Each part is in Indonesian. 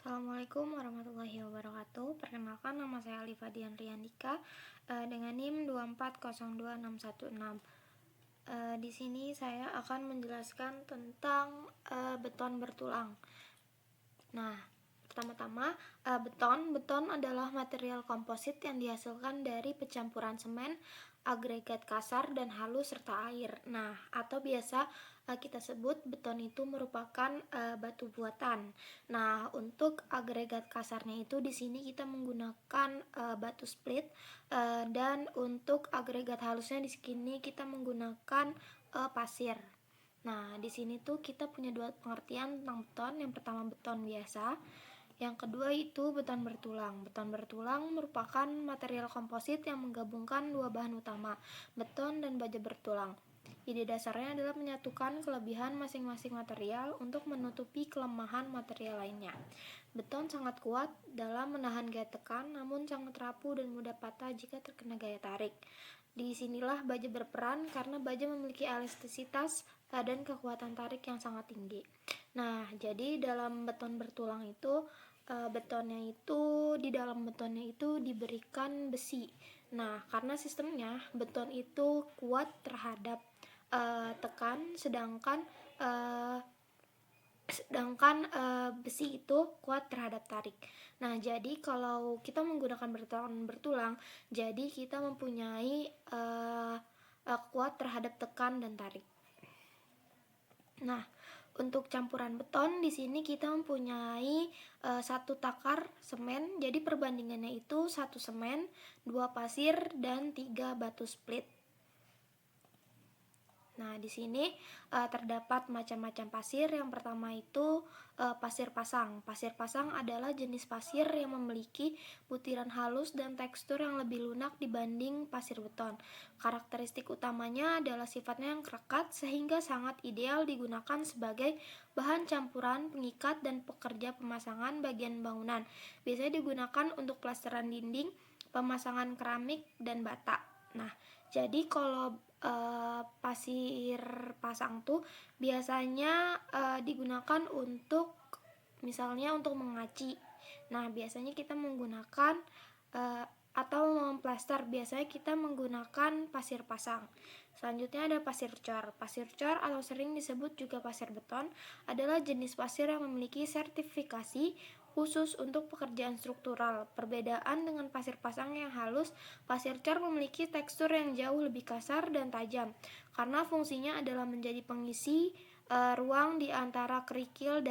Assalamualaikum warahmatullahi wabarakatuh. Perkenalkan, nama saya Alifa Dian Riyandika dengan NIM 2402616. Di sini saya akan menjelaskan tentang beton bertulang. Nah, pertama-tama, beton adalah material komposit yang dihasilkan dari pencampuran semen, agregat kasar dan halus serta air. Nah, atau biasa kita sebut beton itu merupakan batu buatan. Nah, untuk agregat kasarnya itu di sini kita menggunakan batu split, dan untuk agregat halusnya di sini kita menggunakan pasir. Nah, di sini tuh kita punya dua pengertian tentang beton. Yang pertama beton biasa, yang kedua itu beton bertulang. Beton bertulang merupakan material komposit yang menggabungkan dua bahan utama, beton dan baja bertulang. Ide dasarnya adalah menyatukan kelebihan masing-masing material untuk menutupi kelemahan material lainnya. Beton sangat kuat dalam menahan gaya tekan, namun sangat rapuh dan mudah patah jika terkena gaya tarik. Disinilah baja berperan karena baja memiliki elastisitas dan kekuatan tarik yang sangat tinggi. Nah, jadi dalam beton bertulang itu di dalam betonnya itu diberikan besi. Nah, karena sistemnya beton itu kuat terhadap tekan, sedangkan besi itu kuat terhadap tarik. Nah, jadi kalau kita menggunakan beton bertulang, jadi kita mempunyai kuat terhadap tekan dan tarik. Nah, untuk campuran beton di sini kita mempunyai 1 takar semen. Jadi perbandingannya itu 1 semen, 2 pasir dan 3 batu split. Nah, di sini terdapat macam-macam pasir. Yang pertama itu pasir pasang. Pasir pasang adalah jenis pasir yang memiliki butiran halus dan tekstur yang lebih lunak dibanding pasir beton. Karakteristik utamanya adalah sifatnya yang rekat sehingga sangat ideal digunakan sebagai bahan campuran, pengikat, dan pekerja pemasangan bagian bangunan. Biasanya digunakan untuk plesteran dinding, pemasangan keramik, dan bata. Nah, jadi kalau pasir pasang tuh biasanya digunakan untuk misalnya untuk mengaci. Nah, biasanya kita menggunakan atau memplaster, biasanya kita menggunakan pasir pasang. Selanjutnya ada pasir cor. Pasir cor atau sering disebut juga pasir beton adalah jenis pasir yang memiliki sertifikasi khusus untuk pekerjaan struktural. Perbedaan dengan pasir pasang yang halus, pasir cor memiliki tekstur yang jauh lebih kasar dan tajam karena fungsinya adalah menjadi pengisi ruang di antara kerikil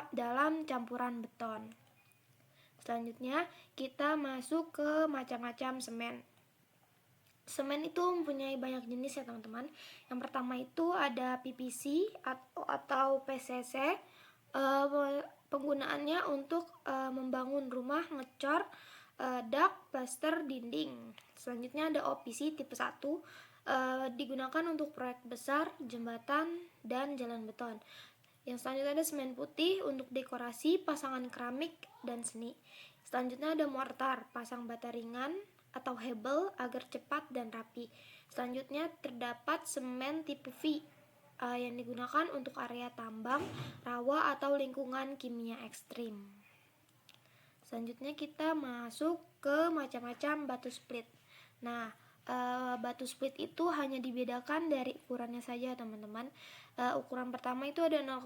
dalam campuran beton. Selanjutnya kita masuk ke macam-macam semen. Semen itu mempunyai banyak jenis ya teman-teman. Yang pertama itu ada PVC atau PCC. Penggunaannya untuk membangun rumah, ngecor, dak, plaster, dinding. Selanjutnya ada OPC tipe 1, digunakan untuk proyek besar, jembatan, dan jalan beton. Yang selanjutnya ada semen putih untuk dekorasi, pasangan keramik, dan seni. Selanjutnya ada mortar, pasang bata ringan atau hebel agar cepat dan rapi. Selanjutnya terdapat semen tipe V yang digunakan untuk area tambang, rawa, atau lingkungan kimia ekstrim. Selanjutnya kita masuk ke macam-macam batu split. Nah, batu split itu hanya dibedakan dari ukurannya saja teman-teman. Ukuran pertama itu ada 0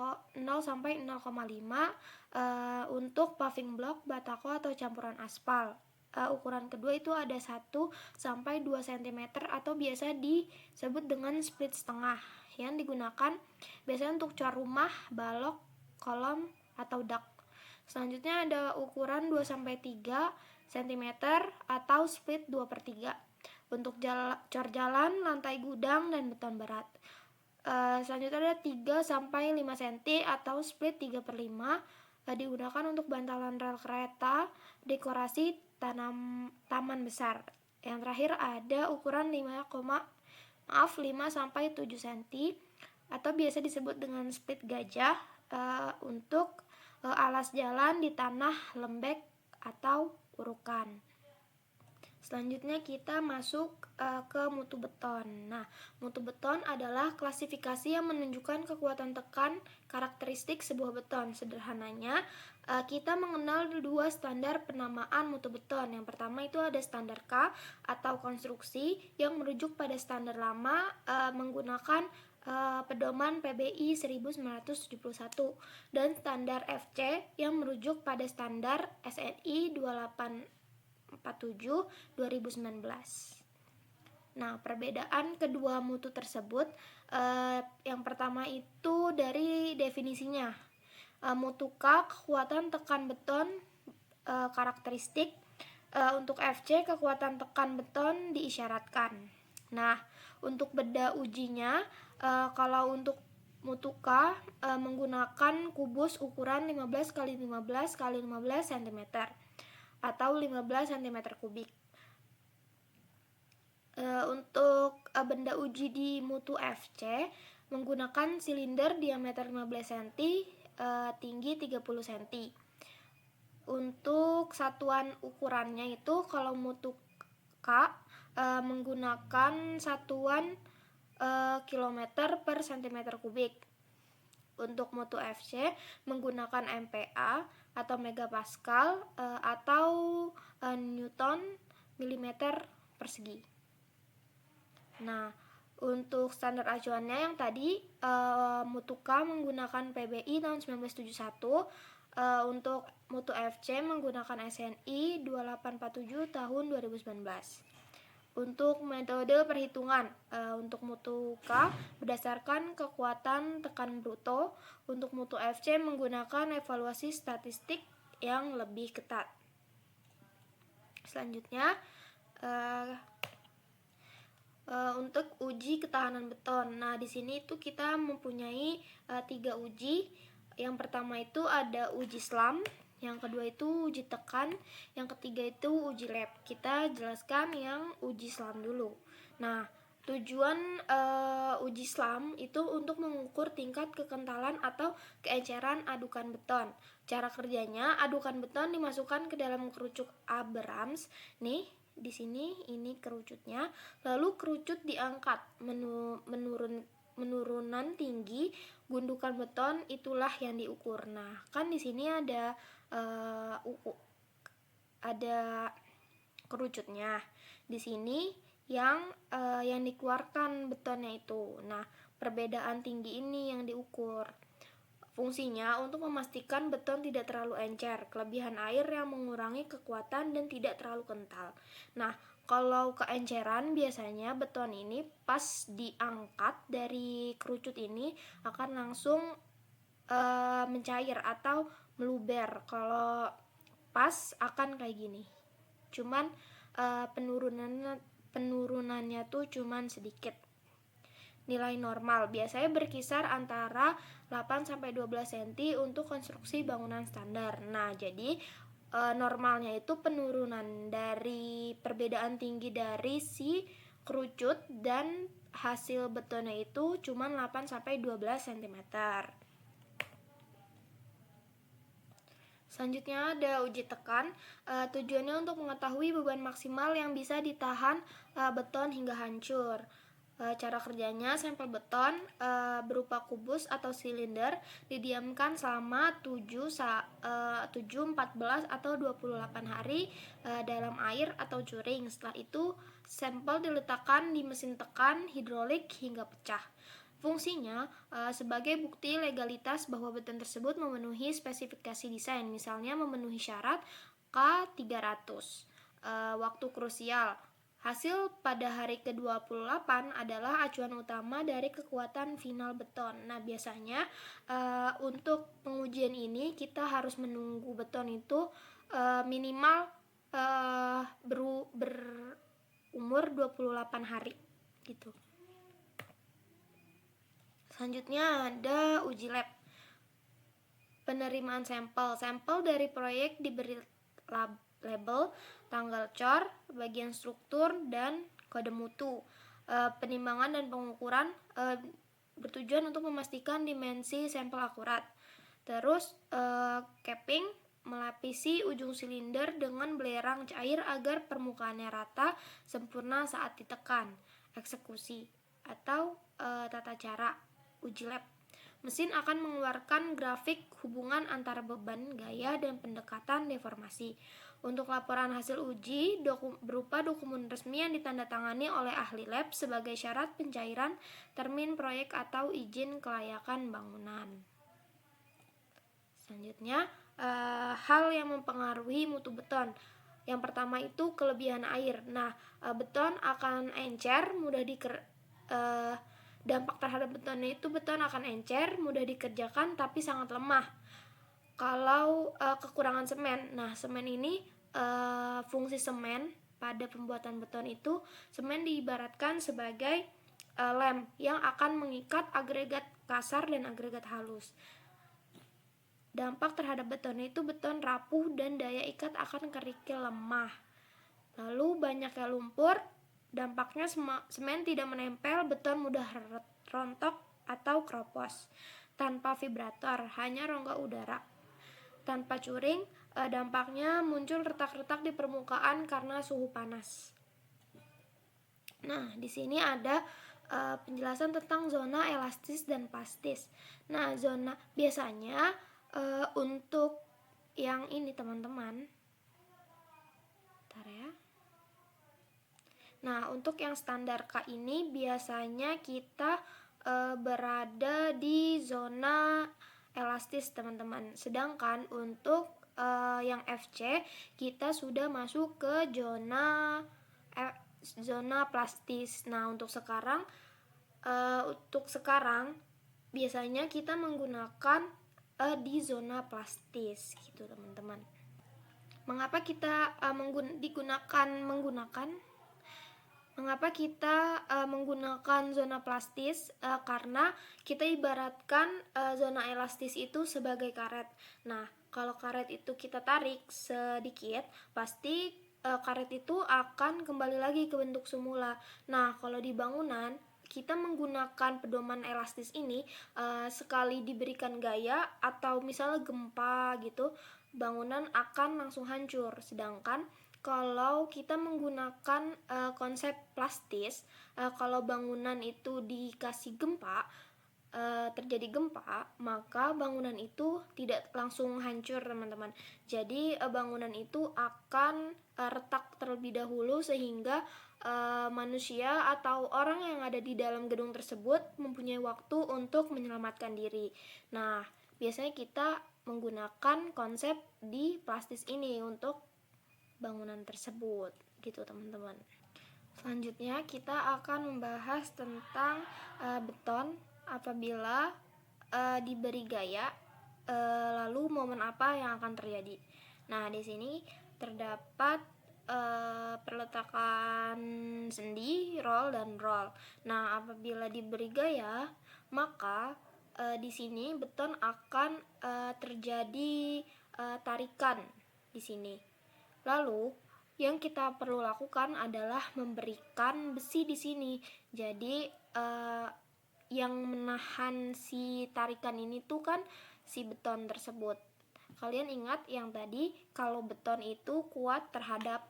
sampai 0,5 untuk paving block, batako, atau campuran aspal. Ukuran kedua itu ada 1 sampai 2 cm atau biasa disebut dengan split setengah yang digunakan biasanya untuk cor rumah, balok, kolom, atau dak. Selanjutnya ada ukuran 2 sampai 3 cm atau split 2/3 untuk cor jalan, lantai gudang, dan beton berat. Selanjutnya ada 3 sampai 5 cm atau split 3/5 digunakan untuk bantalan rel kereta, dekorasi, taman besar. Yang terakhir ada ukuran 5 sampai 7 cm atau biasa disebut dengan split gajah untuk alas jalan di tanah lembek atau urukan. Selanjutnya kita masuk ke mutu beton. Nah, mutu beton adalah klasifikasi yang menunjukkan kekuatan tekan karakteristik sebuah beton. Sederhananya, kita mengenal dua standar penamaan mutu beton. Yang pertama itu ada standar K atau konstruksi yang merujuk pada standar lama menggunakan pedoman PBI 1971 dan standar FC yang merujuk pada standar SNI 2847 2019. Nah, perbedaan kedua mutu tersebut yang pertama itu dari definisinya. Mutu K kekuatan tekan beton karakteristik, untuk FC kekuatan tekan beton diisyaratkan. Nah, untuk beda ujinya, kalau untuk mutu K menggunakan kubus ukuran 15 x 15 x 15 cm atau 15 cm kubik. Untuk benda uji di mutu FC menggunakan silinder diameter 15 cm, tinggi 30 cm. Untuk satuan ukurannya itu kalau mutu K menggunakan satuan kilometer per cm kubik. Untuk mutu FC menggunakan MPa atau megapascal atau Newton milimeter persegi. Nah, untuk standar acuannya yang tadi mutu K menggunakan PBI tahun 1971, untuk mutu FC menggunakan SNI 2847 tahun 2019. Untuk metode perhitungan, untuk mutu K berdasarkan kekuatan tekan bruto, untuk mutu FC menggunakan evaluasi statistik yang lebih ketat. Selanjutnya untuk uji ketahanan beton. Nah, di sini itu kita mempunyai 3 uji. Yang pertama itu ada uji SLAM, yang kedua itu uji tekan, yang ketiga itu uji lab. Kita jelaskan yang uji SLAM dulu. Nah, tujuan uji SLAM itu untuk mengukur tingkat kekentalan atau keenceran adukan beton. Cara kerjanya, adukan beton dimasukkan ke dalam kerucut Abrams. Nih, di sini ini kerucutnya. Lalu kerucut diangkat menurunan tinggi gundukan beton, itulah yang diukur. Nah, kan di sini ada kerucutnya. Di sini yang dikeluarkan betonnya itu. Nah, perbedaan tinggi ini yang diukur. Fungsinya untuk memastikan beton tidak terlalu encer, kelebihan air yang mengurangi kekuatan dan tidak terlalu kental. Nah, kalau keenceran biasanya beton ini pas diangkat dari kerucut ini akan langsung mencair atau meluber. Kalau pas akan kayak gini. Cuman penurunannya tuh cuman sedikit. Nilai normal biasanya berkisar antara 8-12 cm untuk konstruksi bangunan standar. Nah, jadi normalnya itu penurunan dari perbedaan tinggi dari si kerucut dan hasil betonnya itu cuma 8-12 cm. Selanjutnya ada uji tekan. Tujuannya untuk mengetahui beban maksimal yang bisa ditahan beton hingga hancur. Cara kerjanya, sampel beton berupa kubus atau silinder didiamkan selama 7, 14 atau 28 hari dalam air atau curing. Setelah itu sampel diletakkan di mesin tekan hidrolik hingga pecah. Fungsinya sebagai bukti legalitas bahwa beton tersebut memenuhi spesifikasi desain, misalnya memenuhi syarat K300. Waktu krusial. Hasil pada hari ke-28 adalah acuan utama dari kekuatan final beton. Nah, biasanya untuk pengujian ini kita harus menunggu beton itu minimal berumur 28 hari gitu. Selanjutnya ada uji lab. Penerimaan sampel. Sampel dari proyek diberi label, tanggal cor, bagian struktur, dan kode mutu. Penimbangan dan pengukuran bertujuan untuk memastikan dimensi sampel akurat. Terus capping, melapisi ujung silinder dengan belerang cair agar permukaannya rata sempurna saat ditekan. Eksekusi atau tata cara uji lab. Mesin akan mengeluarkan grafik hubungan antara beban, gaya, dan pendekatan deformasi. Untuk laporan hasil uji berupa dokumen resmi yang ditandatangani oleh ahli lab sebagai syarat pencairan termin proyek atau izin kelayakan bangunan. Selanjutnya, hal yang mempengaruhi mutu beton. Yang pertama itu kelebihan air. Nah, beton akan encer, dampak terhadap betonnya itu beton akan encer, mudah dikerjakan tapi sangat lemah. Kalau kekurangan semen, nah semen ini fungsi semen pada pembuatan beton itu, semen diibaratkan sebagai lem yang akan mengikat agregat kasar dan agregat halus. Dampak terhadap betonnya itu beton rapuh dan daya ikat akan kerikil lemah. Lalu banyaknya lumpur, dampaknya semen tidak menempel, beton mudah rontok atau keropos. Tanpa vibrator, hanya rongga udara. Tanpa curing, dampaknya muncul retak-retak di permukaan karena suhu panas. Nah, di sini ada penjelasan tentang zona elastis dan plastis. Nah, zona biasanya untuk yang ini teman-teman. Bentar ya. Nah, untuk yang standar K ini biasanya kita berada di zona elastis teman-teman. Sedangkan untuk yang FC kita sudah masuk ke zona plastis. Nah, untuk sekarang biasanya kita menggunakan di zona plastis gitu teman-teman. Mengapa kita menggunakan zona plastis? Karena kita ibaratkan zona elastis itu sebagai karet. Nah, kalau karet itu kita tarik sedikit, pasti karet itu akan kembali lagi ke bentuk semula. Nah, kalau di bangunan kita menggunakan pedoman elastis ini, sekali diberikan gaya atau misalnya gempa gitu, bangunan akan langsung hancur. Sedangkan kalau kita menggunakan konsep plastis, kalau bangunan itu dikasih gempa, terjadi gempa, maka bangunan itu tidak langsung hancur teman-teman. Jadi bangunan itu akan retak terlebih dahulu sehingga manusia atau orang yang ada di dalam gedung tersebut mempunyai waktu untuk menyelamatkan diri. Nah, biasanya kita menggunakan konsep di plastis ini untuk bangunan tersebut gitu teman-teman. Selanjutnya kita akan membahas tentang beton apabila diberi gaya, lalu momen apa yang akan terjadi. Nah, di sini terdapat perletakan sendi, roll dan roll. Nah, apabila diberi gaya, maka di sini beton akan terjadi tarikan di sini. Lalu yang kita perlu lakukan adalah memberikan besi di sini. Jadi yang menahan si tarikan ini tuh kan si beton tersebut. Kalian ingat yang tadi kalau beton itu kuat terhadap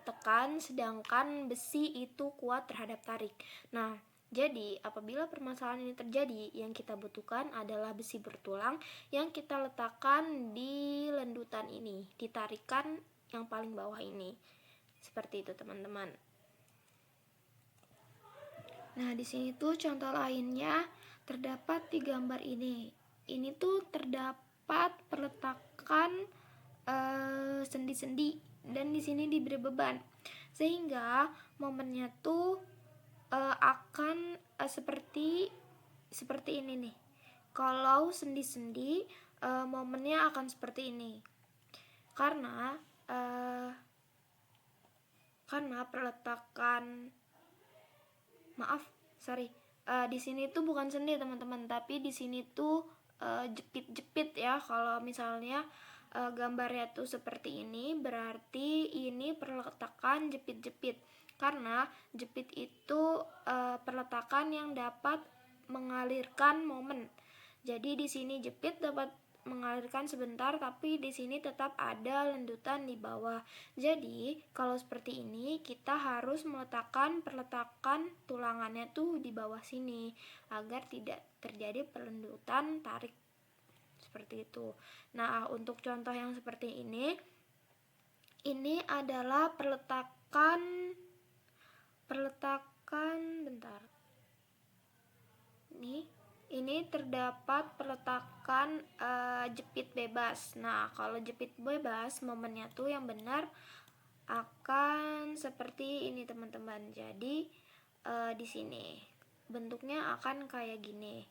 tekan, sedangkan besi itu kuat terhadap tarik. Nah, jadi apabila permasalahan ini terjadi, yang kita butuhkan adalah besi bertulang yang kita letakkan di lendutan ini, ditarikan yang paling bawah ini. Seperti itu teman-teman. Nah, di sini tuh contoh lainnya terdapat di gambar ini. Ini tuh terdapat perletakan sendi-sendi dan di sini diberi beban. Sehingga momennya tuh akan seperti ini nih. Kalau sendi-sendi momennya akan seperti ini. Karena perletakan di sini tuh bukan sendi teman-teman, tapi di sini tuh jepit-jepit ya. Kalau misalnya gambarnya tuh seperti ini, berarti ini perletakan jepit-jepit. Karena jepit itu perletakan yang dapat mengalirkan momen. Jadi di sini jepit dapat mengalirkan sebentar, tapi di sini tetap ada lendutan di bawah. Jadi kalau seperti ini kita harus perletakan tulangannya tuh di bawah sini agar tidak terjadi pelendutan tarik seperti itu. Nah, untuk contoh yang seperti ini adalah perletakan bentar. Ini terdapat peletakan jepit bebas. Nah, kalau jepit bebas, momennya tuh yang benar akan seperti ini, teman-teman. Jadi di sini bentuknya akan kayak gini.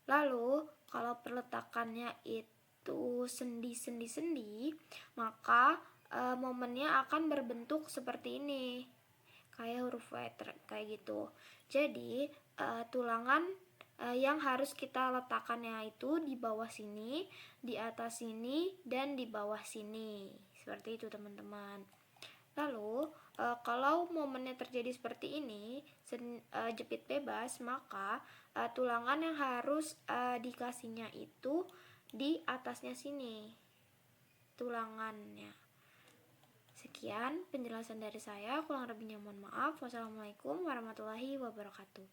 Lalu kalau peletakannya itu sendi-sendi, maka momennya akan berbentuk seperti ini, kayak huruf W kayak gitu. Jadi tulangan yang harus kita letakkannya itu di bawah sini, di atas sini, dan di bawah sini. Seperti itu, teman-teman. Lalu kalau momennya terjadi seperti ini, jepit bebas, maka tulangan yang harus dikasihnya itu di atasnya sini, tulangannya. Sekian penjelasan dari saya, kurang lebihnya mohon maaf. Wassalamualaikum warahmatullahi wabarakatuh.